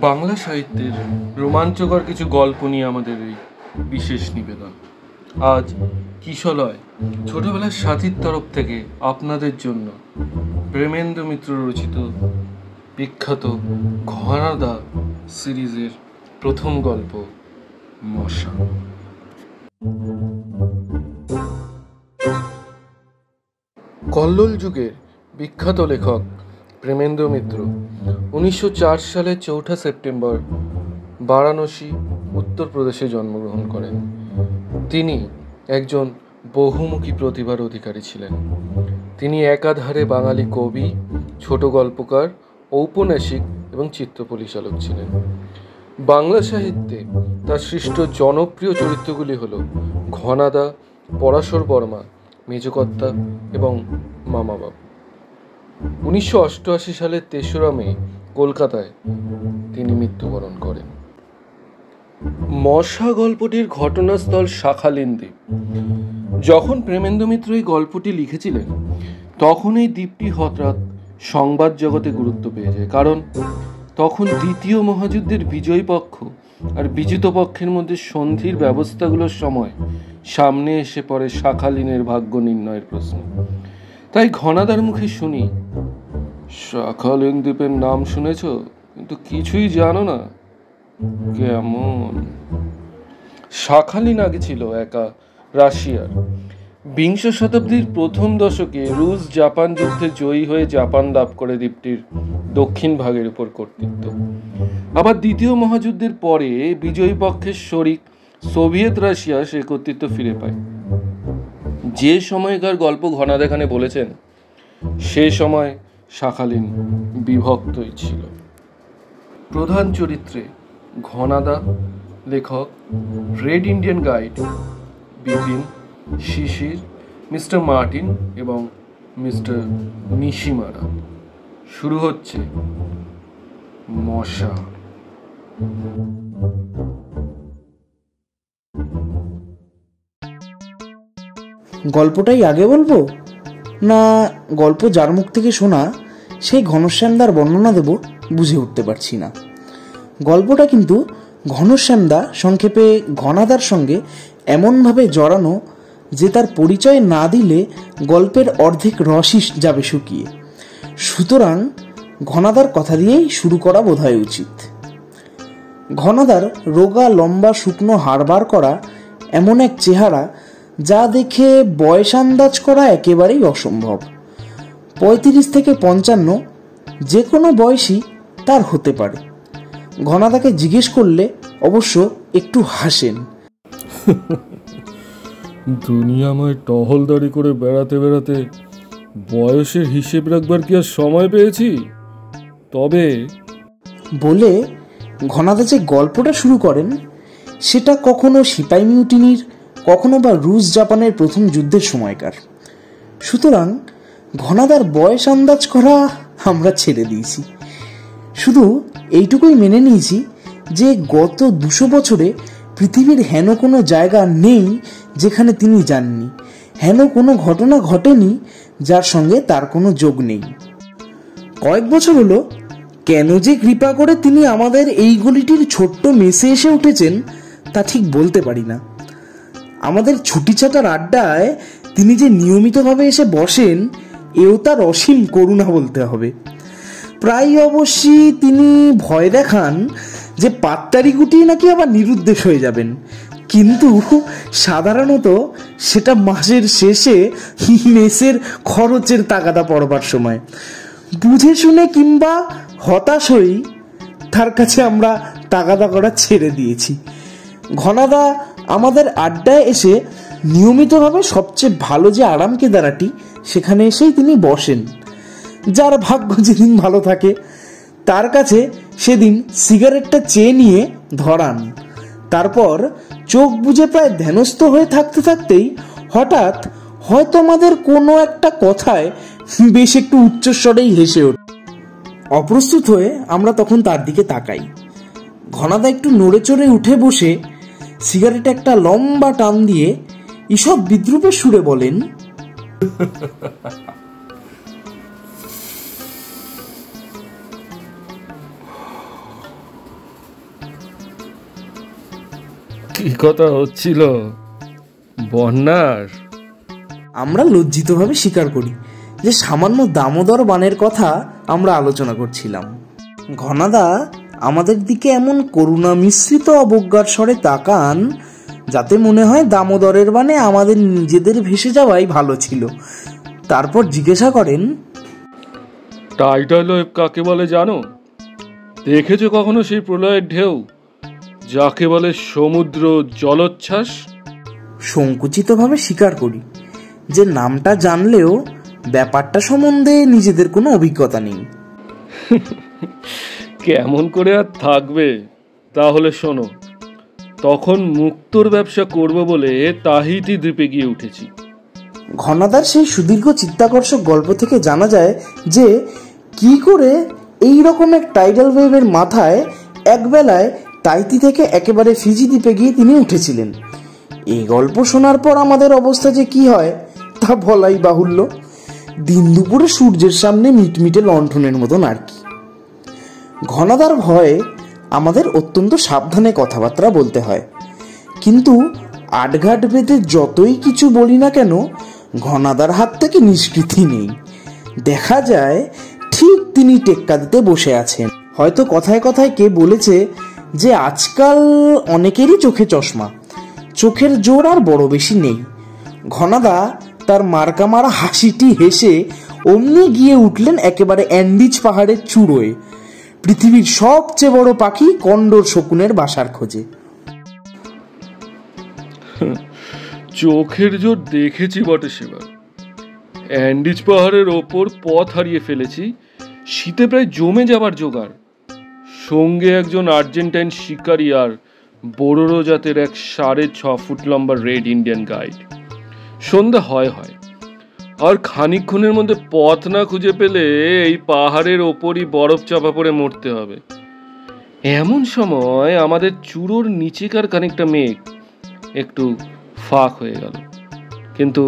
বাংলা সাহিত্যের রোমাঞ্চকর কিছু গল্প নিয়ে আমাদের এই বিশেষ নিবেদন। আজ কিশলয় ছোটবেলার সাথীর তরফ থেকে আপনাদের জন্য প্রেমেন্দ্র মিত্র রচিত বিখ্যাত ঘনাদা সিরিজের প্রথম গল্প মশা। কল্লোল যুগের বিখ্যাত লেখক প্রেমেন্দ্র মিত্র 1904 সালের 4 সেপ্টেম্বর বারাণসী, উত্তরপ্রদেশে জন্মগ্রহণ করেন। তিনি একজন বহুমুখী প্রতিভার অধিকারী ছিলেন। তিনি একাধারে বাঙালি কবি, ছোট গল্পকার, ঔপন্যাসিক এবং চিত্র পরিচালক ছিলেন। বাংলা সাহিত্যে তার সৃষ্ট জনপ্রিয় চরিত্রগুলি হল ঘনাদা, পরাশর বর্মা, মেজকর্তা এবং মামাবাবু। 1988 সালের 3রা মে কলকাতায় তিনি মৃত্যুবরণ করেন। মশা গল্পটির ঘটনাস্থল শাখালিন দ্বীপ। যখন প্রেমেন্দ্র মিত্র এই গল্পটি লিখেছিলেন তখন এই দ্বীপটি হঠাৎ সংবাদ জগতে গুরুত্ব পেয়ে যায়, কারণ তখন দ্বিতীয় মহাযুদ্ধের বিজয়ী পক্ষ আর বিজিত পক্ষের মধ্যে সন্ধির ব্যবস্থাগুলোর সময় সামনে এসে পড়ে শাখালিনের ভাগ্য নির্ণয়ের প্রশ্ন। তাই ঘনাদার মুখে শুনি, শাখালিন দ্বীপের নাম শুনেছ কিন্তু কিছুই জানো না, কেমন? শাখালিন আগে ছিল একা রাশিয়ার। 20 শতাব্দীর প্রথম দশকে রুশ জাপান যুদ্ধে জয়ী হয়ে জাপান লাভ করে দ্বীপটির দক্ষিণ ভাগের উপর কর্তৃত্ব। আবার দ্বিতীয় মহাযুদ্ধের পরে বিজয়ী পক্ষের শরিক সোভিয়েত রাশিয়া সে কর্তৃত্ব ফিরে পায়। যে সময়কার গল্প ঘনাদা এখানে বলেছেন সে সময় শাখালিন বিভক্তই ছিল। প্রধান চরিত্রে ঘনাদা, লেখক রেড ইন্ডিয়ান গাইড, বিপিন, শিশির, মিস্টার মার্টিন এবং মিস্টার নিশিমারা। শুরু হচ্ছে মশা। গল্পটাই আগে বলবো না গল্প যার মুখ থেকে শোনা সেই ঘনশ্যামদার বর্ণনা দেব বুঝে উঠতে পারছি না। গল্পটা কিন্তু ঘনশ্যামদা সংক্ষেপে ঘনাদার সঙ্গে এমনভাবে জড়ানো যে তার পরিচয় না দিলে গল্পের অর্ধেক রসই যাবে শুকিয়ে। সুতরাং ঘনাদার কথা দিয়েই শুরু করা বোধহয় উচিত। ঘনাদার রোগা, লম্বা, শুকনো, হাড়বার করা এমন এক চেহারা যা দেখে বয়স আন্দাজ করা একেবারেই অসম্ভব। 35 থেকে 55 যে কোনো বয়সই তার হতে পারে। ঘনাদাকে জিজ্ঞেস করলে অবশ্য একটু হাসেন। দুনিয়াময় টহলদারি করে বেড়াতে বেড়াতে বয়সের হিসেব রাখবার কি আর সময় পেয়েছি? তবে বলে ঘনাদা যে গল্পটা শুরু করেন সেটা কখনো সিপাই মিউটিনির, কখনো বা রুশ জাপানের প্রথম যুদ্ধের সময়কার। সুতরাং ঘনাদার বয়স আন্দাজ করা আমরা ছেড়ে দিয়েছি। শুধু এইটুকুই মেনে নিয়েছি যে গত 200 বছরে পৃথিবীর হেন কোনো জায়গা নেই যেখানে তিনি যাননি, হেন কোনো ঘটনা ঘটেনি যার সঙ্গে তার কোনো যোগ নেই। কয়েক বছর হলো কেন যে কৃপা করে তিনি আমাদের এই গলিটির ছোট্ট মেসে এসে উঠেছেন তা ঠিক বলতে পারি না। আমাদের ছুটি ছাটার আড্ডায় তিনি যে নিয়মিতভাবে এসে বসেন এও তার অসীম করুণা বলতে হবে। প্রায় অবশ্যই তিনি ভয় দেখান যে পাত্তারি গুটিয়ে নাকি আবার নিরুদ্দেশ হয়ে যাবেন, কিন্তু সাধারণত সেটা মাসের শেষে মেসের খরচের তাগাদা পড়বার সময়। বুঝে শুনে কিংবা হতাশ হয়েই তার কাছে আমরা তাগাদা করা ছেড়ে দিয়েছি। ঘনাদা আমাদের আড্ডায় এসে নিয়মিতভাবে সবচেয়ে ভালো যে আরাম কেদারাটি সেখানে এসেই তিনি বসেন। যার ভাগ্য যেদিন ভালো থাকে তার কাছে সেদিন সিগারেটটা চেয়ে নিয়ে ধরান। তারপর চোখ বুজে প্রায় ধ্যানস্থ হয়ে থাকতে থাকতেই হঠাৎ হয়তো আমাদের কোনো একটা কথায় বেশ একটু উচ্চস্বরেই হেসে ওঠে। অপ্রস্তুত হয়ে আমরা তখন তার দিকে তাকাই। ঘনাদা একটু নড়ে চড়ে উঠে বসে সিগারেট একটা লম্বা টান দিয়ে ঈষৎ বিদ্রুপের সুরে বলেন, কি কথা হচ্ছিল? বন্যার? আমরা লজ্জিতভাবে স্বীকার করি যে সামান্য দামোদর বানের কথা আমরা আলোচনা করছিলাম। ঘনাদা আমাদের দিকে এমন করুণা মিশ্রিত অবজ্ঞার স্বরে তাকান যাতে মনে হয় দামোদরের বানে আমাদের নিজেদের ভেসে যাওয়াই ভালো ছিল। তারপর জিজ্ঞাসা করেন, টাইডাল ওয়েভ কাকে বলে জানো? দেখেছো কখনো সেই প্রলয়ের ঢেউ যাকে বলে সমুদ্র জলোচ্ছ্বাস? সংকুচিতভাবে স্বীকার করি যে নামটা জানলেও ব্যাপারটা সম্বন্ধে নিজেদের কোনো অভিজ্ঞতা নেই। কেমন করে আর থাকবে? তাহলে শোনো, তখন মুক্তোর ব্যবসা করব বলে তাহিতি দ্বীপে গিয়ে উঠেছি। ঘনাদার সেই সুদীর্ঘ চিত্তাকর্ষক গল্প থেকে জানা যায় যে কি করে এই রকম এক টাইডাল ওয়েভের মাথায় একবেলায় তাইতি থেকে একেবারে ফিজি দ্বীপে গিয়ে তিনি উঠেছিলেন। এই গল্প শোনার পর আমাদের অবস্থা যে কি হয় তা বলাই বাহুল্য। দিন দুপুরে সূর্যের সামনে মিটমিটে লণ্ঠনের মতন আর কি। ঘনাদার ভয়ে আমাদের অত্যন্ত সাবধানে কথাবার্তা বলতে হয়, কিন্তু আটঘাট বেঁধে যতই কিছু বলি না কেন ঘনাদার হাত থেকে নিষ্কৃতি নেই। দেখা যায় ঠিক তিনি টেক্কা দিতে বসে আছেন। হয়তো কথায় কথায় কে বলেছে যে আজকাল অনেকেরই চোখে চশমা, চোখের জোর আর বড় বেশি নেই। ঘনাদা তার মার্কা মারা হাসিটি হেসে অমনি গিয়ে উঠলেন একেবারে অ্যান্ডিজ পাহাড়ের চূড়োয়, পৃথিবীর সবচেয়ে বড় পাখি কন্ডর শকুনের বাসার খোঁজে। চোখের জোর দেখেছি বটে সেবার। অ্যান্ডিজ পাহাড়ের ওপর পথ হারিয়ে ফেলেছি, শীতে প্রায় জমে যাবার জোগাড়। সঙ্গে একজন আর্জেন্টাইন শিকারি আর বোরোরো জাতের এক 6.5 ফুট লম্বা রেড ইন্ডিয়ান গাইড। সন্ধ্যা হয় আর খানিকক্ষণের মধ্যে পথ না খুঁজে পেলে এই পাহাড়ের ওপরই বরফ চাপা পড়ে মরতে হবে। এমন সময় আমাদের চূড়োর নিচেকার খানিকটা মেঘ একটু ফাঁক হয়ে গেল, কিন্তু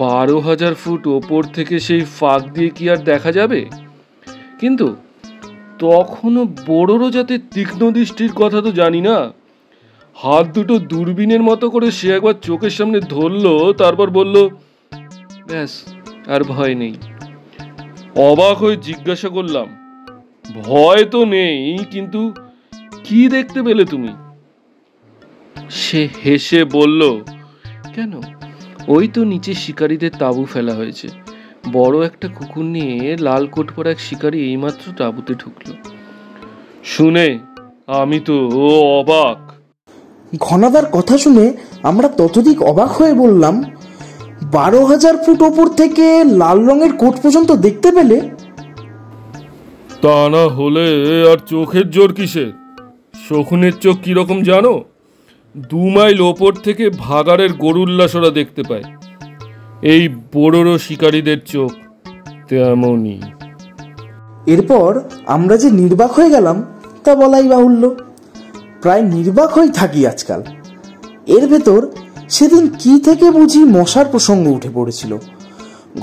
12,000 ফুট ওপর থেকে সেই ফাঁক দিয়ে কি আর দেখা যাবে? কিন্তু তখনও বোরোরো জাতের তীক্ষ্ণ দৃষ্টির কথা তো জানি না। হাত দুটো দূরবীনের মতো করে সে একবার চোখের সামনে ধরলো, তারপর বলল, ব্যাস আর ভয় নেই। অবাক হয়ে জিজ্ঞাসা করলাম, ভয় তো নেই, কিন্তু কি দেখতে পেলে তুমি? সে হেসে বলল, কেন, ওই তো নিচে শিকারীদের তাঁবু ফেলা হয়েছে। বড় একটা কুকুর নিয়ে লাল কোট পরা এক শিকারী এইমাত্র তাঁবুতে ঢুকলো। শুনে আমি তো অবাক। ঘনাদার কথা শুনে আমরা ততোধিক অবাক হয়ে বললাম, 12,000 ফুট ওপর থেকে লাল রঙের কোট পর্যন্ত দেখতে পেলে? তা না হলে আর চোখের জোর কিসের? শকুনের চোখ কিরকম জানো? 2 মাইল ওপর থেকে ভাগাড়ের গরুল্লাস ওরা দেখতে পায়। এই বোরোরো শিকারীদের চোখ তেমনই। এরপর আমরা যে নির্বাক হয়ে গেলাম তা বলাই বাহুল্য। প্রায় নির্বাক হয়ে থাকি আজকাল। এর ভেতর সেদিন কি থেকে বুঝি মশার প্রসঙ্গ উঠে পড়েছিল।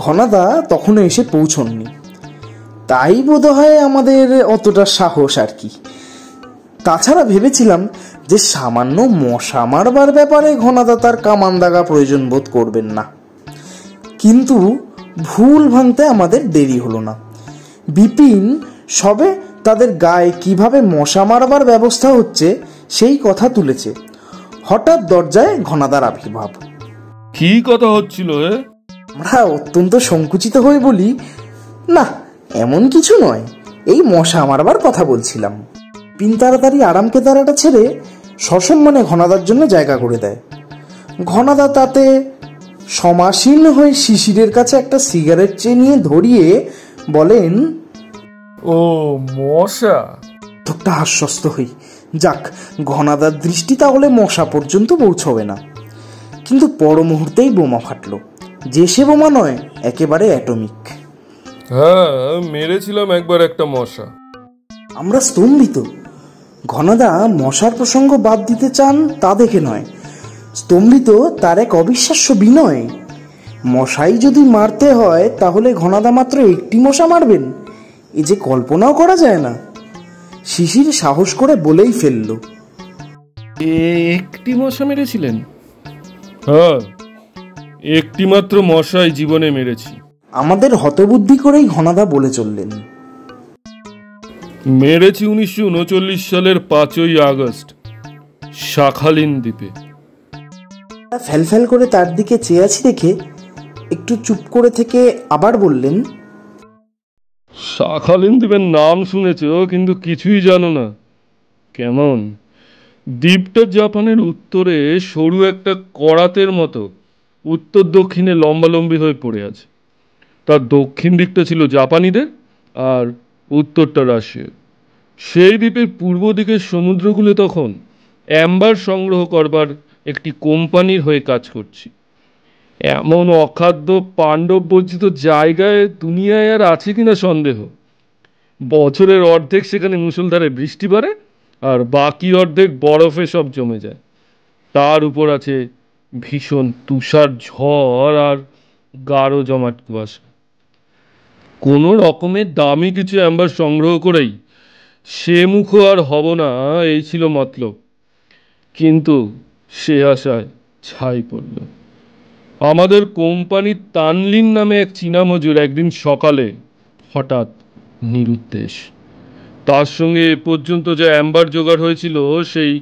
ঘনাদা তখনও এসে পৌঁছননি, তাই বোধ হয় আমাদের অতটা সাহস আর কি। তাছাড়া ভেবেছিলাম যে সামান্য মশা মারবার ব্যাপারে ঘনাদা তার কামান দাগা প্রয়োজন বোধ করবেন না। কিন্তু ভুল ভাঙতে আমাদের দেরি হলো না। বিপিন সবে তাদের গায়ে কিভাবে মশা মারবার ব্যবস্থা হচ্ছে সেই কথা তুলেছে। হঠাৎ দরজায় ঘনাদার আবির্ভাব। কি কথা হচ্ছিল? আমরা অত্যন্ত সংকুচিত হয়ে বলি, না এমন কিছু নয়, এই মশা মারবার কথা বলছিলাম। বিপিন তাড়াতাড়ি আরাম কেদারাটা ছেড়ে সসম্মানে ঘনাদার জন্য জায়গা করে দেয়। ঘনাদা তাতে সমাসীন হয়ে শিশিরের কাছে একটা সিগারেট চেয়ে নিয়ে ধরিয়ে বলেন, ও মশা। একটা আশ্বস্ত হই, যাক ঘনাদার দৃষ্টি তাহলে মশা পর্যন্ত পৌঁছবে না। কিন্তু পর মুহূর্তেই বোমা ফাটলো, যে সে বোমা নয়, একেবারে অ্যাটমিক। হ্যাঁ, মেরেছিলাম একবার একটা মশা। আমরা স্তম্ভিত। ঘনাদা মশার প্রসঙ্গ বাদ দিতে চান তা দেখে নয়, স্তম্ভিত তার এক অবিশ্বাস্য বিনয়। মশাই যদি মারতে হয় তাহলে ঘনাদা মাত্র একটি মশা মারবেন, এ যে কল্পনাও করা যায় না। শিশির সাহস করে বলেই ফেলল, একটি মশা মেরেছিলেন? হ্যাঁ, একটি মাত্র মশাই জীবনে মেরেছি। আমাদের হতবুদ্ধি করেই ঘনাদা বলে চললেন, মেরেছি 1939 সালের 5ই আগস্ট শাখালিন দ্বীপে। ফ্যালফ্যাল করে তার দিকে চেয়ে আছি দেখে একটু চুপ করে থেকে আবার বললেন, শাখালিন দ্বীপের নাম শুনেছ কিন্তু কিছুই জানো না। কেমন? দ্বীপটা জাপানের উত্তরে সরু একটা করাতের মতো উত্তর দক্ষিণে লম্বালম্বি হয়ে পড়ে আছে। তার দক্ষিণ দিকটা ছিল জাপানিদের আর উত্তরটা রাশিয়ার। সেই দ্বীপের পূর্ব দিকের সমুদ্রগুলো তখন অ্যাম্বার সংগ্রহ করবার একটি কোম্পানির হয়ে কাজ করছি। এমন অখাদ্য পাণ্ডব বর্জিত জায়গায় দুনিয়ায় আর আছে কিনা সন্দেহ। বছরের অর্ধেক সেখানে মুষলধারে বৃষ্টি পড়ে আর বাকি অর্ধেক বরফে সব জমে যায়। তার উপর আছে ভীষণ তুষার ঝড় আর গাঢ় জমাট কুয়াশা। কোনো রকমের দামি কিছু অ্যাম্বার সংগ্রহ করেই সে মুখ আর হব না, এই ছিল মতলব। কিন্তু সে আশায় ছাই পড়ল। আমাদের কোম্পানির তানলিন নামে এক চীনা মজুর একদিন সকালে হঠাৎ নিরুদ্দেশ। তার সঙ্গে এ পর্যন্ত যা অ্যাম্বার জোগাড় হয়েছিল সেই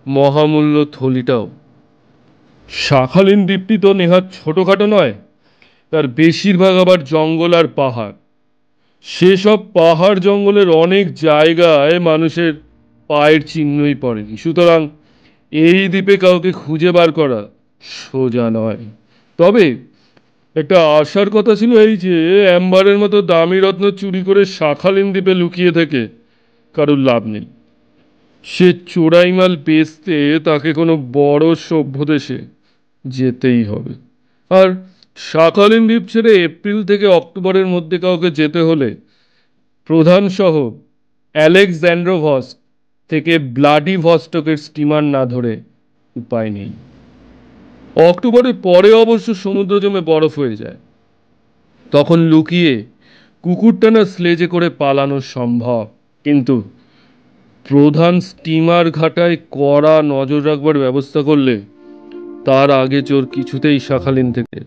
মহামূল্য থলিটাও। শাখালিন দ্বীপটি তো নেহাত ছোটোখাটো নয়, তার বেশিরভাগ আবার জঙ্গল আর পাহাড়। সেসব পাহাড় জঙ্গলের অনেক জায়গায় মানুষের পায়ের চিহ্নই পড়েনি। সুতরাং এই দ্বীপে কাউকে খুঁজে বার করা সোজা নয়। তবে একটা আশার কথা ছিল এই যে অ্যাম্বারের মতো দামি রত্ন চুরি করে শাখালিন দ্বীপে লুকিয়ে থেকে কারুর লাভ নেই। সে চোরাই মাল বেচতে তাকে কোনো বড় সভ্য দেশে যেতেই হবে। আর শাখালিন দ্বীপ ছেড়ে এপ্রিল থেকে অক্টোবরের মধ্যে কাউকে যেতে হলে প্রধান শহর অ্যালেকজান্ড্রোভস্ক থেকে ভ্লাদিভস্টকের স্টিমার না ধরে উপায় নেই। অক্টোবরের পরে অবশ্য সমুদ্র জমে বরফ হয়ে যায়। তখন লুকিয়ে কুকুরটানা স্লেজে করে পালানো সম্ভব, কিন্তু প্রধান স্টিমার ঘাটায় কড়া নজর রাখবার ব্যবস্থা করলে তার আগে চোর কিছুতেই শাখালিন থেকে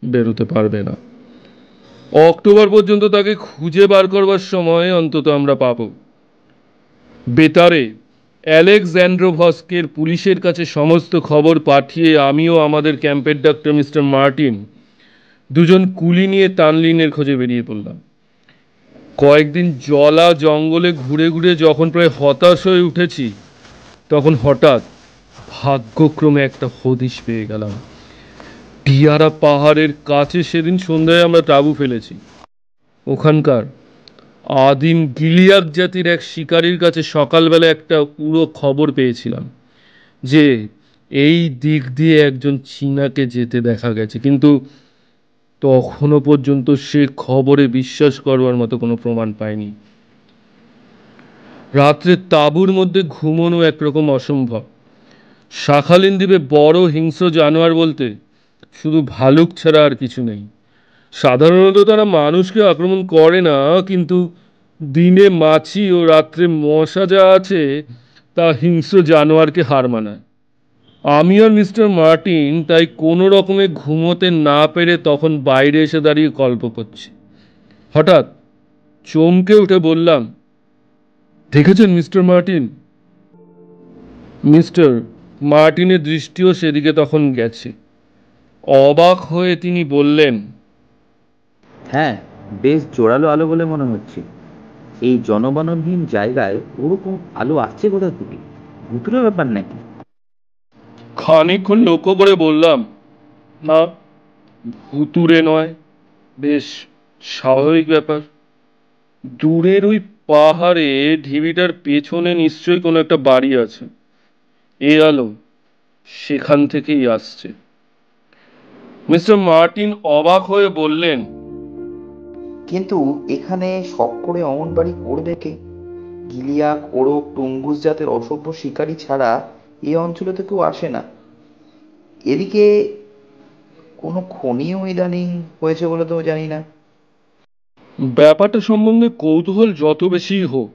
বেরোতে পারবে না। অক্টোবর পর্যন্ত তাকে খুঁজে বার করবার সময় অন্তত আমরা পাব। বেতারে অ্যালেকজান্ড্রোভস্কের পুলিশের কাছে সমস্ত খবর পাঠিয়ে আমিও আমাদের ক্যাম্পের ডাক্তার মিস্টার মার্টিন দুজন কুলি নিয়ে তানলিনের খোঁজে বেরিয়ে পড়লাম। কয়েকদিন জলা জঙ্গলে ঘুরে ঘুরে যখন প্রায় হতাশ হয়ে উঠেছি, তখন হঠাৎ ভাগ্যক্রমে একটা হদিশ পেয়ে গেলাম। টিয়ারা পাহাড়ের কাছে সেদিন সন্ধ্যায় আমরা তাঁবু ফেলেছি। ওখানকার আদিম গিলিয়াক জাতির এক শিকারীর কাছে সকালবেলা একটা পুরো খবর পেয়েছিলাম যে এই দিক দিয়ে একজন চীনাকে যেতে দেখা গেছে, কিন্তু তখনও পর্যন্ত সে খবরে বিশ্বাস করবার মতো কোনো প্রমাণ পায়নি। রাত্রে তাঁবুর মধ্যে ঘুমোনো একরকম অসম্ভব। শাখালিন দ্বীপে বড় হিংস্র জানোয়ার বলতে শুধু ভালুক ছাড়া আর কিছু নেই। সাধারণত তারা মানুষকে আক্রমণ করে না, কিন্তু দিনে মাছি ও রাত্রে মশা যা আছে তা হিংস্র জানোয়ারকে হার মানায়। আমি আর মিস্টার মার্টিন তাই কোনো রকমে ঘুমোতে না পেরে তখন বাইরে এসে দাঁড়িয়ে গল্প করছি। হঠাৎ চমকে উঠে বললাম, দেখেছেন মিস্টার মার্টিন? মিস্টার মার্টিনের দৃষ্টিও সেদিকে তখন গেছে। অবাক হয়ে তিনি বললেন, হ্যাঁ, বেশ জোরালো আলো বলে মনে হচ্ছে। এই জনবানবহীন জায়গায় ওরকম আলো আসছে কোথা থেকে? ভুতুরে ব্যাপার নাকি? খানিকক্ষণ লক্ষ্য করে বললাম, না, ভুতুরে নয়, বেশ স্বাভাবিক ব্যাপার। দূরের ওই পাহাড়ে ঢিবিটার পেছনে নিশ্চয়ই কোনো একটা বাড়ি আছে। এ আলো সেখান থেকেই আসছে। মিস্টার মার্টিন অবাক হয়ে বললেন, কিন্তু এখানে শখ করে অমন বাড়ি করবে কে? গিলিয়া, কোরক, টুঙ্গুস জাতের অসভ্য শিকারী ছাড়া এই অঞ্চলে তো কেউ আসে না। এদিকে কোনো খনিও ইদানিং হয়েছে বলে তো জানি না। ব্যাপারটা সম্বন্ধে কৌতূহল যত বেশি হোক,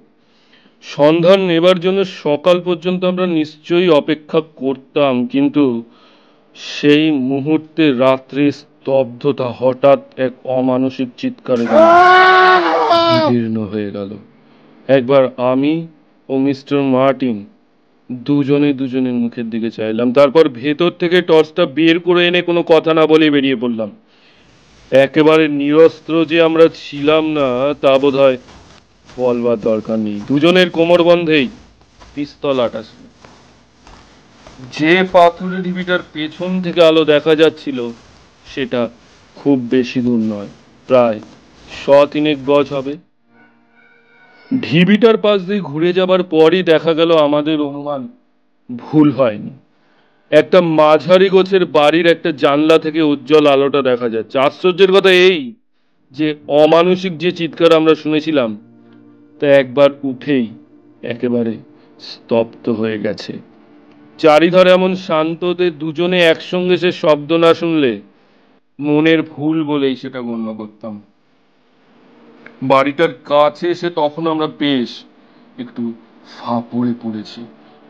সন্ধান নেবার জন্য সকাল পর্যন্ত আমরা নিশ্চয়ই অপেক্ষা করতাম, কিন্তু সেই মুহূর্তে রাত্রে স্তব্ধতা হঠাৎ এক অমানসিক চিৎকারে জীর্ণ হয়ে গেল। একবার আমি ও মিস্টার মার্টিন দুজনের মুখের দিকে চাইলাম, তারপর ভেতর থেকে টর্চটা বের করে এনে কোনো কথা না বলে বেরিয়ে পড়লাম। একেবারে নিরস্ত্র যে আমরা ছিলাম না তা বোধ হয় বলবার দরকার নেই। দুজনের কোমর বন্ধেই পিস্তল আটা ছিল। যে পাথরের ঢিবিটার পেছন থেকে আলো দেখা যাচ্ছিল সেটা খুব বেশি দূর নয়, প্রায় 100 গজ হবে। ঢিবিটার পাশ দিয়ে ঘুরে যাবার পরই দেখা গেল আমাদের অনুমান ভুল হয়নি। একটা মাঝারি গোছের বাড়ির একটা জানলা থেকে উজ্জ্বল আলোটা দেখা যাচ্ছে। আশ্চর্যের কথা এই যে অমানসিক যে চিৎকার আমরা শুনেছিলাম তা একবার উঠেই একেবারে স্তব্ধ হয়ে গেছে। চারিধারে এমন শান্ততে দুজনে একসঙ্গে সে শব্দ না শুনলে মনের ভুল বলেই সেটা গণ্য করতাম। বাড়িটার কাছে এসে তখন আমরা বেশ একটু ফাঁপড়ে পড়েছি।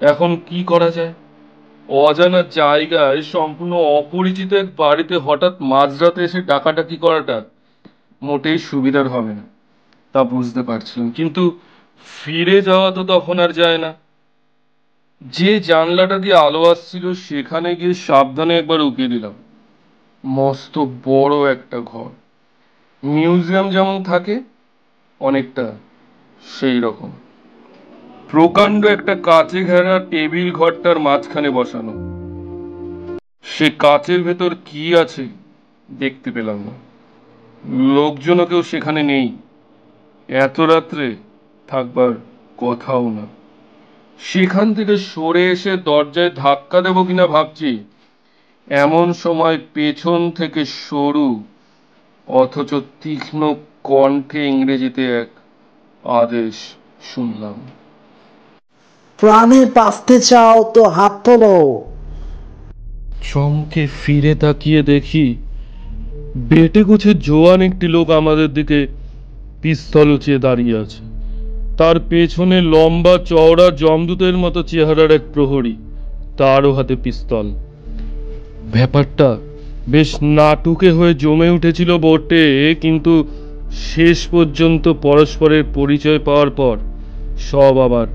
এখন কি করা যায়? অজানা জায়গায় সম্পূর্ণ অপরিচিত এক বাড়িতে হঠাৎ মাঝরাতে এসে ডাকাডাকি করাটা মোটেই সুবিধার হবে না তা বুঝতে পারছিলাম, কিন্তু ফিরে যাওয়া তো তখন আর যায় না। যে জানলাটা দিয়ে আলো আসছিল সেখানে গিয়ে সাবধানে একবার উকিয়ে দিলাম। মস্ত বড় একটা ঘর, মিউজিয়াম যেমন থাকে অনেকটা সেই রকম। প্রকাণ্ড একটা কাঁচে ঘেরা টেবিল ঘরটার মাঝখানে বসানো। সে কাচের ভেতর কি আছে দেখতে পেলাম না। লোকজনও কেউ সেখানে নেই, এত রাত্রে থাকবার কথাও না। সেখান থেকে সরে এসে দরজায় ধাক্কা দেবো কিনা ভাবছি, এমন সময় পেছন থেকে সরু অথচ তীক্ষ্ণ কণ্ঠে ইংরেজিতে এক আদেশ শুনলাম। প্রাণে বাঁচতে চাও তো হাত তোলো। চমকে ফিরে তাকিয়ে দেখি বেটে গুছে জোয়ান একটি লোক আমাদের দিকে পিস্তল উঁচিয়ে দাঁড়িয়ে আছে। তার পেছনে লম্বা চওড়া জমদূতের মতো চেহারার এক প্রহরী, তারও হাতে পিস্তল। ব্যাপারটা বেশ নাটুকে হয়ে জমে উঠেছিল বটে, কিন্তু শেষ পর্যন্ত পরস্পরের পরিচয় পাওয়ার পর সব আবার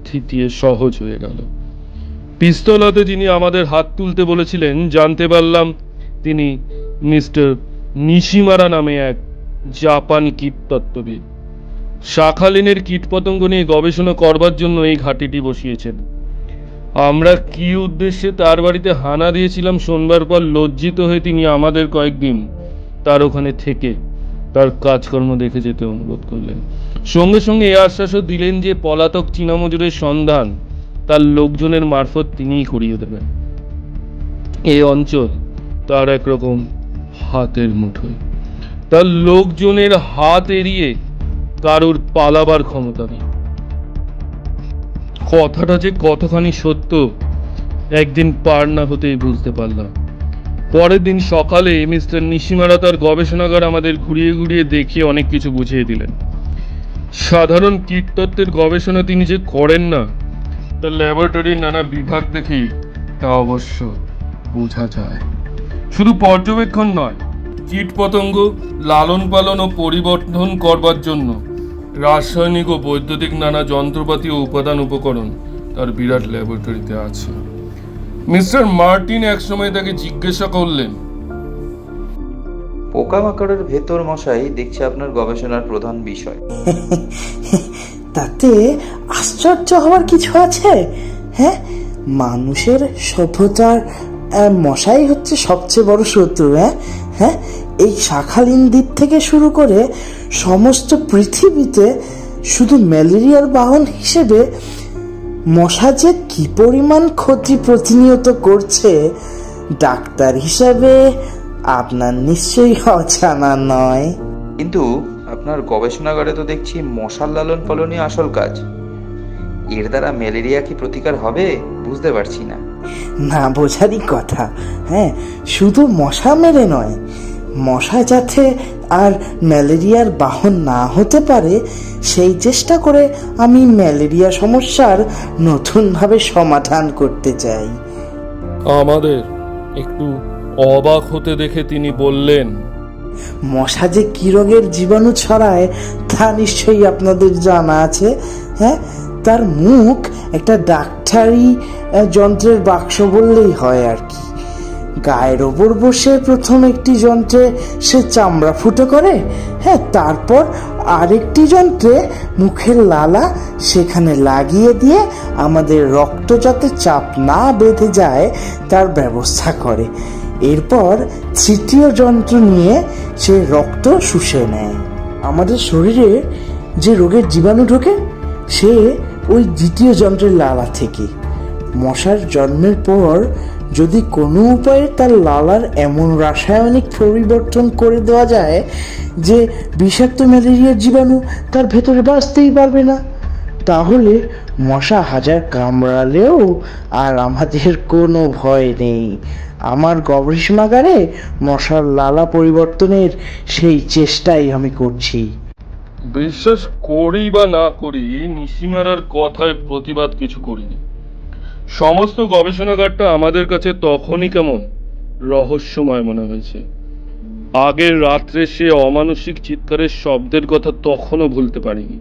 থিতিয়ে সহজ হয়ে গেল। পিস্তল হাতে যিনি আমাদের হাত তুলতে বলেছিলেন জানতে পারলাম তিনি মিস্টার নিশিমারা নামে এক জাপানি কীটতত্ত্ববিদ। শাখালিনের কীটপতঙ্গ নিয়ে গবেষণা করবার জন্য এই ঘাঁটিটি বসিয়েছেন। আমরা কি উদ্দেশ্যে তার বাড়িতে হানা দিয়েছিলাম শোনবার পর লজ্জিত হয়ে তিনি আমাদের কয়েকদিন তার ওখানে থেকে তার কাজকর্ম দেখে যেতে অনুরোধ করলেন। সঙ্গে সঙ্গে এ আশ্বাসও দিলেন যে পলাতক চীনা মজুরের সন্ধান তার লোকজনের মারফত তিনিই করিয়ে দেবেন। এই অঞ্চল তার একরকম হাতের মুঠোয়, তার লোকজনের হাত এড়িয়ে কারোর পালাবার ক্ষমতা নেই। কথাটা যে কতখানি সত্য একদিন পার না হতেই বুঝতে পারলাম। পরের দিন সকালে মিস্টার নিশিমারা তার গবেষণাগার আমাদের ঘুরিয়ে ঘুরিয়ে দেখিয়ে অনেক কিছু বুঝিয়ে দিলেন। সাধারণ কীটতত্ত্বের গবেষণা তিনি যে করেন না তার ল্যাবরেটরির নানা বিভাগ দেখেই তা অবশ্য বোঝা যায়। শুধু পর্যবেক্ষণ নয়, কীটপতঙ্গ লালন পালন ও পরিবর্ধন করবার জন্য রাসায়নিক ও বৈদ্যুতিক নানা যন্ত্রপাতি ও উপাদান উপকরণ তার বিরাট ল্যাবরেটরিতে আছে। মিস্টার মার্টিন একসময় তাকে জিজ্ঞাসা করলেন, পোকামাকড়ের ভেতর মশাই দেখছি আপনার গবেষণার প্রধান বিষয়। তাতে আশ্চর্য হওয়ার কিছু আছে? হ্যাঁ, মানুষের সভ্যতার মশাই হচ্ছে সবচেয়ে বড় শত্রু। হ্যাঁ, এই শাখালিন দ্বীপ থেকে শুরু করে সমস্ত পৃথিবীতে শুধু ম্যালেরিয়ার বাহন হিসেবে মশা যে কি পরিমাণ ক্ষতি প্রতিনিয়ত করছে ডাক্তার হিসাবে আপনার নিশ্চয়ই অজানা নয়। কিন্তু আপনার গবেষণাগারে তো দেখছি মশার লালন পালনই আসল কাজ। এর দ্বারা ম্যালেরিয়া কি প্রতিকার হবে বুঝতে পারছি না। না বোঝারই কথা। হ্যাঁ, শুধু মশা মেরে নয়, মশা যাতে আর ম্যালেরিয়ার বাহন না হতে পারে সেই চেষ্টা করে আমি ম্যালেরিয়া সমস্যার নতুনভাবে সমাধান করতে চাই। আমাদের একটু অবাক হতে দেখে তিনি বললেন, মশা যে কি রোগের জীবাণু ছড়ায় তা নিশ্চয়ই আপনাদের জানা আছে। হ্যাঁ, তার মুখ একটা ডাক্তারি যন্ত্রের বাক্স বললেই হয় আর কি। গায়ের ওপর বসে প্রথম একটি যন্ত্রে সে চামড়া ফুটো করে, হ্যাঁ, তারপর আরেকটি যন্ত্রে মুখের লালা সেখানে লাগিয়ে দিয়ে আমাদের রক্ত যাতে চাপ না বেঁধে যায় তার ব্যবস্থা করে। এরপর তৃতীয় যন্ত্র নিয়ে সে রক্ত শুষে নেয়। আমাদের শরীরে যে রোগের জীবাণু ঢোকে সে ওই দ্বিতীয় যন্ত্রের লালা থেকে। মশার জন্মের পর যদি কোনো উপায়ে তার লালার এমন রাসায়নিক পরিবর্তন করে দেওয়া যায় যে বিষাক্ত ম্যালেরিয়ার জীবাণু তার ভেতরে বাঁচতেই পারবে না, তাহলে মশা হাজার কামড়ালেও আর আমাদের কোনো ভয় নেই। আমার গবেষণাগারে মশার লালা পরিবর্তনের সেই চেষ্টাই আমি করছি। বিশ্বাস করি বা না করি, নিশিমারার কথায় প্রতিবাদ কিছু করিনি। সমস্ত গবেষণাগারটা আমাদের কাছে তখনই কেমন রহস্যময় মনে হয়েছে। আগের রাত্রে সে অমানসিক চিৎকারের শব্দের কথা তখনও ভুলতে পারিনি।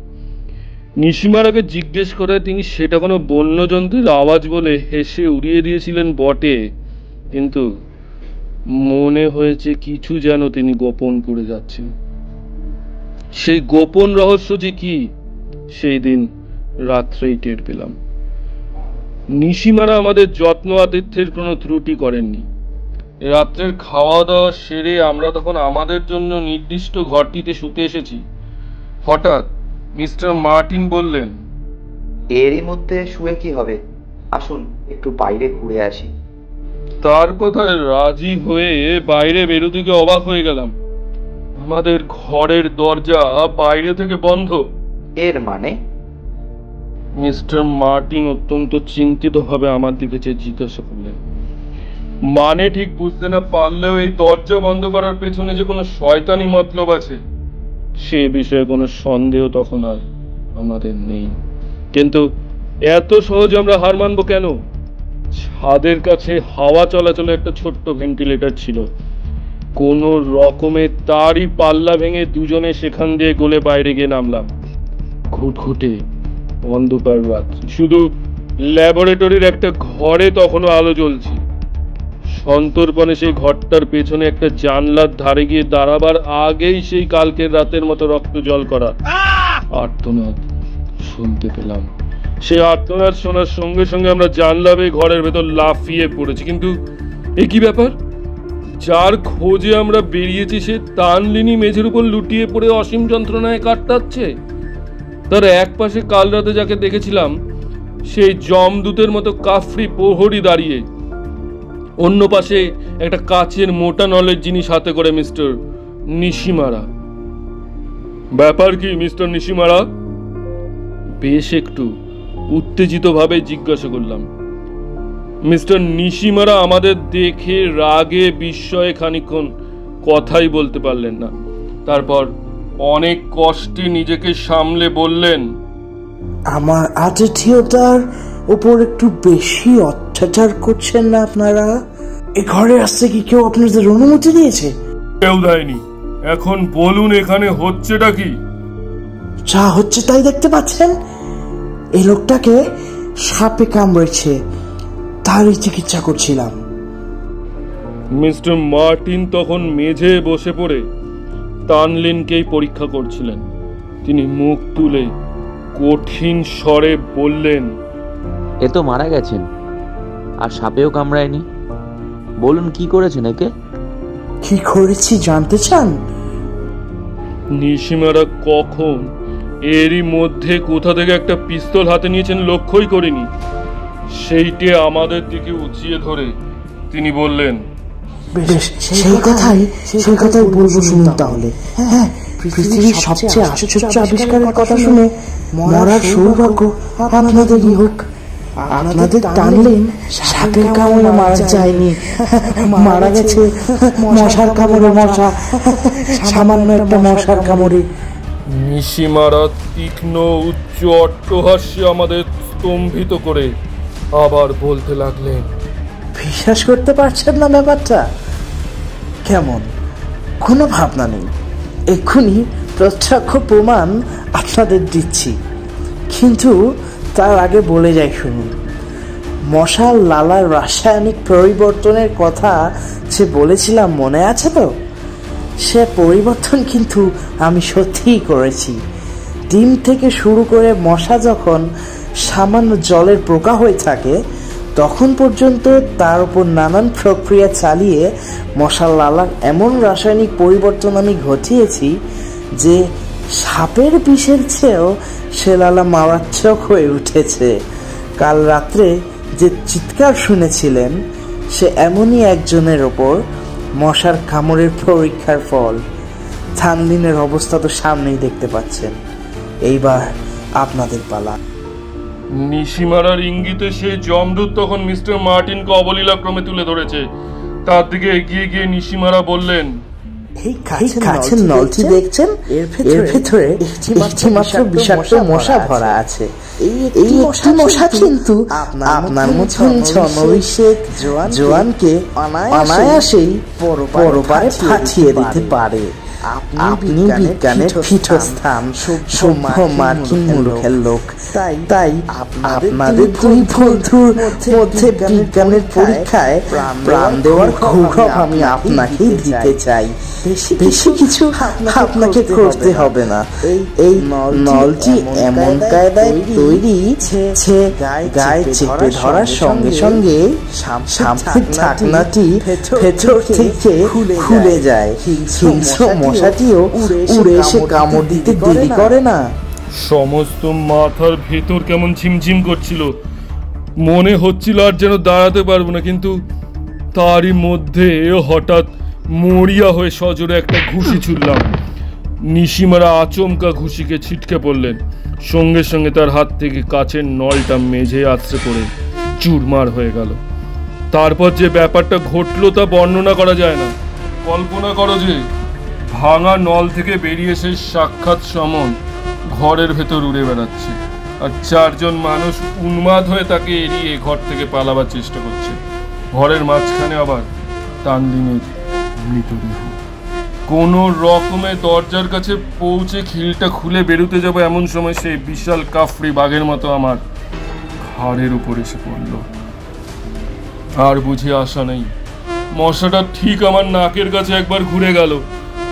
নিশিমারাকে জিজ্ঞেস করায় তিনি সেটা কোনো বন্যযন্ত্রের আওয়াজ বলে হেসে উড়িয়ে দিয়েছিলেন বটে, কিন্তু মনে হয়েছে কিছু যেন তিনি গোপন করে যাচ্ছেন। সেই গোপন রহস্য যে কি, সেই দিন রাত্রেই টের পেলাম। নিশিমারা আমাদের যত্ন আতিথ্যের কোনো ত্রুটি করেননি। রাত্রের খাওয়া দাওয়া সেরে আমরা তখন আমাদের জন্য নির্দিষ্ট ঘরটিতে শুতে এসেছি। হঠাৎ মিস্টার মার্টিন বললেন, এরই মধ্যে শুয়ে কি হবে, আসুন একটু বাইরে ঘুরে আসি। তার কথায় রাজি হয়ে বাইরে বেরোতে গিয়ে অবাক হয়ে গেলাম। আমাদের ঘরের দরজা বাইরে থেকে বন্ধ। এর মানে? মিস্টার মার্টিন অত্যন্ত চিন্তিতভাবে আমার দিকে চেয়ে জিজ্ঞাসা করলেন। মানে ঠিক বুঝতে না পারলেও এই দরজা বন্ধ করার পেছনে যে কোনো শয়তানি মতলব আছে সে বিষয়ে কোনো সন্দেহ তখন আর আমাদের নেই। কিন্তু এত সহজে আমরা হার মানবো কেন? ছাদের কাছে হাওয়া চলাচলে একটা ছোট্ট ভেন্টিলেটর ছিল। কোন রকমে তারই পাল্লা ভেঙে দুজনে সেখান দিয়ে গলে বাইরে গিয়ে নামলাম। ঘুটঘুটে অন্ধকার রাত্রি, শুধু ল্যাবরেটরির একটা ঘরে তখনও আলো জ্বলছে। সন্তর্পণে সেই ঘরটার পেছনে একটা জানলার ধারে গিয়ে দাঁড়াবার আগেই সেই কালকের রাতের মতো রক্ত জল করা আর্তনাদ শুনতে পেলাম। সেই আর্তনাদ শোনার সঙ্গে সঙ্গে আমরা জানলা বেয়ে ঘরের ভেতর লাফিয়ে পড়েছি। কিন্তু এ কি ব্যাপার? যার খোঁজে আমরা বেরিয়েছি সে তানলিনী মেঝের উপর লুটিয়ে পড়ে অসীম যন্ত্রণায় কাটাচ্ছে। তার এক পাশে কাল রাতে যাকে দেখেছিলাম সেই যমদূতের মতো কাফরি প্রহরী দাঁড়িয়ে, অন্য পাশে একটা কাচের মোটা নলের জিনিস হাতে করে মিস্টার নিশিমারা। ব্যাপার কি মিস্টার নিশিমারা? বেশ একটু উত্তেজিতভাবে জিজ্ঞাসা করলাম। মিস্টার নিশিমারা আমাদের দেখে রাগে বিস্ময়ে খানিকক্ষণ কথাই বলতে পারলেন না। তারপর অনেক কষ্টে নিজেকে সামলে বললেন, আমার আতিথেয়তার উপর একটু বেশি অত্যাচার করছেন না আপনারা? এ ঘরে আসতে কি কেউ আপনাদের অনুমতি দিয়েছে? কেউ দেয়নি। এখন বলুন এখানে হচ্ছেটা কি? যা হচ্ছে তাই দেখতে পাচ্ছেন। এই লোকটাকে সাপে কামড়েছে, তারই চিকিৎসা করছিলাম। মিস্টার মার্টিন তখন মেঝে বসে পড়ে তানলিনকেই পরীক্ষা করছিলেন। তিনি মুখ তুলে কঠিন স্বরে বললেন, এ তো মারা গেছেন, আর সাপেও কামড়ায়নি। বলুন কি করেছেন একে? কি করেছি জানতে চান? নিশিমারা কখন এরই মধ্যে কোথা থেকে একটা পিস্তল হাতে নিয়েছেন লক্ষ্যই করিনি। সেইটে আমাদের দিকে উঁচিয়ে ধরে তিনি বললেন, বেশ, সেই কথাই বলবো শুনুন তাহলে। হ্যাঁ, পৃথিবীর সবচেয়ে আশ্চর্য আবিষ্কারের কথা শুনে মরার সৌভাগ্য আপনাদেরই হোক। আপনাদের টানলেন, সাপের কামড়ে মারা যায়নি, মারা গেছে মশার কামড়ে। মশা, সামান্য একটা মশার কামড়ে। নিশিমারা তীক্ষ্ণ উচ্চ অট্টহাস্যে আমাদের স্তম্ভিত করে আবার বলতে লাগলেন, বিশ্বাস করতে পারছেন না ব্যাপারটা? কেমন? কোনো ভাবনা নেই, এক্ষুনি প্রত্যক্ষ প্রমাণ আপনাদের দিচ্ছি। কিন্তু তার আগে বলে যাই শুনুন। মশার লালার রাসায়নিক পরিবর্তনের কথা যে বলেছিলাম, মনে আছে তো? সে পরিবর্তন কিন্তু আমি সত্যিই করেছি। ডিম থেকে শুরু করে মশা যখন সামান্য জলের পোকা হয়ে থাকে, তখন পর্যন্ত তার উপর নানান প্রক্রিয়া চালিয়ে মশার লালার এমন রাসায়নিক পরিবর্তন আমি ঘটিয়েছি যে সাপের বিষের চেয়েও সে লালা মারাত্মক হয়ে উঠেছে। কাল রাত্রে যে চিৎকার শুনেছিলেন, সে এমনই একজনের ওপর মশার কামড়ের পরীক্ষার ফল। থানলিনের অবস্থা তো সামনেই দেখতে পাচ্ছেন। এইবার আপনাদের পালা। নিশিমারার ইঙ্গিতে সেই যমদূত তখন মিস্টার মার্টিনকে অবলীলাক্রমে তুলে ধরেছে। তার দিকে এগিয়ে গিয়ে নিশিমারা বললেন, এই কাছের নলটি দেখছেন? এর ভেতরে একটি মাত্র বিষাক্ত মশা ভরা আছে। এই একটি মশা কিন্তু আপনার মতন জনবিশেক জোয়ানকে অনায়াসেই পরপারে পাঠিয়ে দিতে পারে। আপনি বিজ্ঞানের পীঠস্থান, সভ্য মার্কিন মূর্খের লোক। তাই আপনাদের দুই বন্ধুর মধ্যে বিজ্ঞানের পরীক্ষায় প্রাণ দেওয়ার গৌরব আমি আপনাকেই দিতে চাই। বেশি কিছু আপনাকে করতে হবে না। এই নলটি এমন কায়দায় তৈরি যে গায়ে চেপে ধরার সঙ্গে সঙ্গে সামনের ঢাকনাটি ভেতর থেকে খুলে যায়। হিংস্র মশাটিও উড়ে এসে কামড় দিতে দেরি করে না। সমস্ত মাথার ভেতর কেমন ঝিমঝিম করছিল, মনে হচ্ছিল আর যেন দাঁড়াতে পারবো না। কিন্তু তারই মধ্যে হঠাৎ মরিয়া হয়ে সজোরে একটা ঘুষি ছুড়লাম। নিশিমারা আচমকা ঘুষিকে ছিটকে পড়লেন। সঙ্গে সঙ্গে তার হাত থেকে কাচের নলটা মেঝে আছড়ে পড়ে চুরমার হয়ে গেল। তারপর যে ব্যাপারটা ঘটলো তা বর্ণনা করা যায় না। কল্পনা করো যে ভাঙা নল থেকে বেরিয়ে এসে সাক্ষাৎ সমন ঘরের ভেতর উড়ে বেড়াচ্ছে, আর চারজন মানুষ উন্মাদ হয়ে তাকে এড়িয়ে ঘর থেকে পালাবার চেষ্টা করছে। ঘরের মাঝখানে আবার তানলিনের মৃতদেহ। কোনো রকমে দরজার কাছে পৌঁছে খিলটা খুলে বেরোতে যাব, এমন সময় সেই বিশাল কাফরি বাঘের মতো আমার ঘাড়ের উপর এসে পড়ল। আর বুঝে আসা নেই, মশাটা ঠিক আমার নাকের কাছে একবার ঘুরে গেল।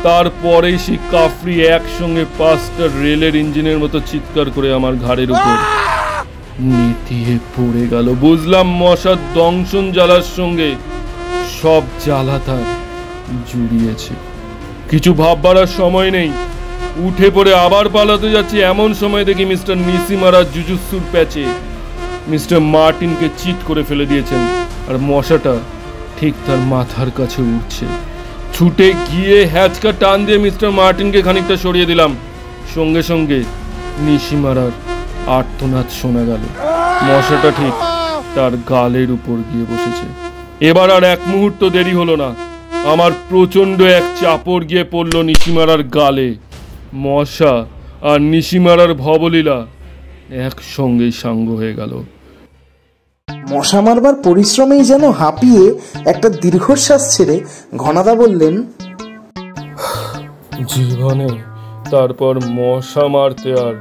তারপরেই সেই কাফরি একসঙ্গে 5টা রেলের ইঞ্জিনের মতো চিৎকার করে আমার ঘাড়ের উপর নেতিয়ে পড়ে গেল। বুঝলাম মশার দংশন জ্বালার সঙ্গে সব জ্বালা তার জুড়িয়েছে। কিছু ভাববার আর সময় নেই, উঠে পড়ে আবার পালাতে যাচ্ছি। এমন সময় দেখি মিস্টার নিশিমারা জুজুৎসুর প্যাচে মিস্টার মার্টিনকে চিৎ করে ফেলে দিয়েছেন, আর মশাটা ঠিক তার মাথার কাছে উঠছে। ছুটে গিয়ে হ্যাচকা টান দিয়ে মিস্টার মার্টিনকে খানিকটা সরিয়ে দিলাম। সঙ্গে সঙ্গে নিশিমারার আর্তনাদ শোনা গেল। মশাটা ঠিক তার গালের উপর গিয়ে বসেছে। এবার আর এক মুহূর্ত দেরি হলো না, আমার প্রচণ্ড এক চাপড় গিয়ে পড়ল নিশিমারার গালে। মশা আর নিশিমারার ভবলীলা একসঙ্গেই সাঙ্গ হয়ে গেল। মশা মারবার পরিশ্রমেই যেন হাঁপিয়ে একটা দীর্ঘশ্বাস ছেড়ে ঘনাদা বললেন, জীবনে তারপর মশা মারতে আর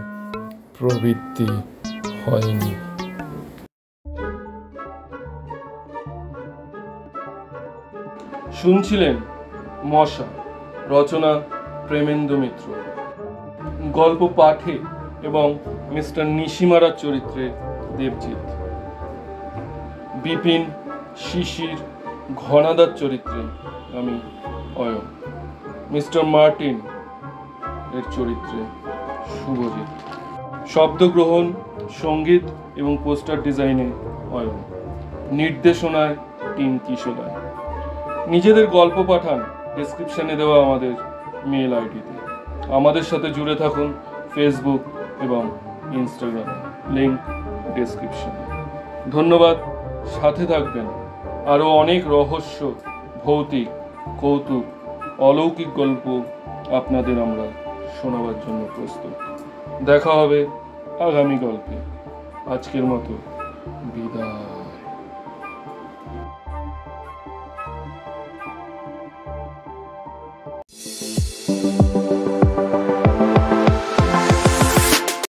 প্রবৃত্তি হয়নি। শুনছিলেন মশা, রচনা প্রেমেন্দ্র মিত্র, গল্প পাঠে এবং মিস্টার নিশিমারার চরিত্রে দেবজিৎ, বিপিন, শিশির, ঘনাদার চরিত্রে আমি অয়ন, মিস্টার মার্টিন এর চরিত্রে শুভজিৎ, শব্দগ্রহণ, সঙ্গীত এবং পোস্টার ডিজাইনে অয়ন, নির্দেশনায় টিম কিশোরায়। নিজেদের গল্প পাঠান ডেসক্রিপশনে দেওয়া আমাদের মেল আইডিতে। আমাদের সাথে জুড়ে থাকুন ফেসবুক এবং ইনস্টাগ্রামে, লিংক ডেসক্রিপশনে। ধন্যবাদ, সাথে থাকবেন। আরও অনেক রহস্য, ভৌতিক, কৌতুক, অলৌকিক গল্প আপনাদের আমরা শোনাবার জন্য প্রস্তুত। দেখা হবে আগামী গল্পে। আজকের মতো বিদায়।